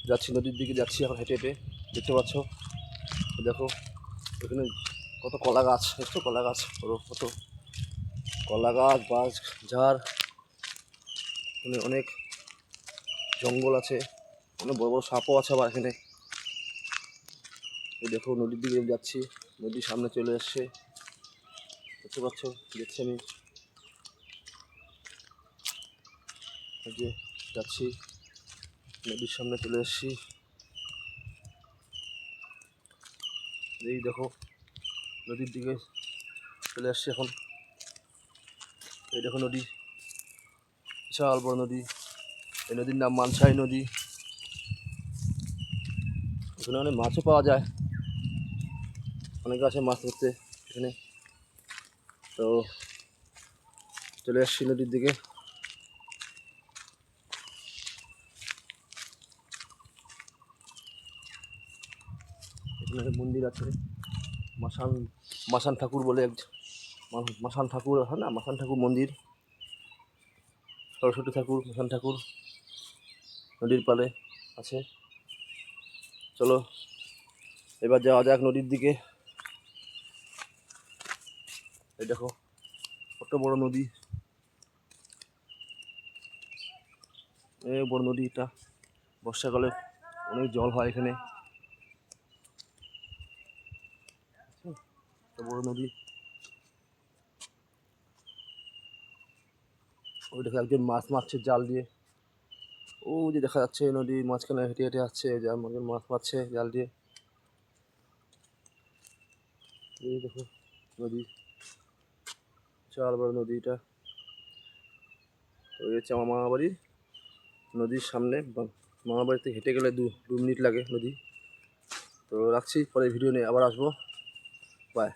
যাচ্ছি, নদীর দিকে যাচ্ছি এখন হেঁটে হেঁটে। দেখতে পাচ্ছ, দেখো এখানে কত কলা গাছ, দেখছো কলা গাছ, কত কলা গাছ, বাঁশ ঝাড়, এখানে অনেক জঙ্গল আছে, অনেক বড় বড় সাপও আছে আবার এখানে। এই দেখো নদীর দিকে যাচ্ছি, নদীর সামনে চলে এসছে, দেখতে পাচ্ছ, দেখছি আমি যে যাচ্ছি, নদীর সামনে চলে এসছি। এই দেখো নদীর দিকে চলে আসছি এখন। এই দেখো নদী, বিশাল বড় নদী। এই নদীর নাম মানসাই নদী। এখানে অনেক মাছও পাওয়া যায়, অনেকে আছে মাছ ধরতে এখানে। তো চলে আসছি নদীর দিকে। এখানে মন্দির আছে, মাসান ঠাকুর বলে, মাসান ঠাকুর হয় না, মাসান ঠাকুর মন্দির, সরস্বতী ঠাকুর, মাসান ঠাকুর নদীর পাড়ে আছে। চলো এবার যাওয়া যাক নদীর দিকে। এই দেখো কত বড় নদী, বড় নদী এটা। বর্ষাকালে অনেক জল হয় এখানে, বড় নদী। ওই দেখো একজন মাছ মারছে জাল দিয়ে, ও যে দেখা যাচ্ছে নদীর মাঝখানে হেঁটে হেঁটে আসছে, যার একজন মাছ মারছে জাল দিয়ে। এই দেখো নদী, বিশাল বড় নদী এটা। ওই হচ্ছে আমার মামা বাড়ি, নদীর সামনে। মামা বাড়িতে হেঁটে গেলে দু মিনিট লাগে নদী। তো রাখছি, পরে ভিডিও নিয়ে আবার আসবো, বাই।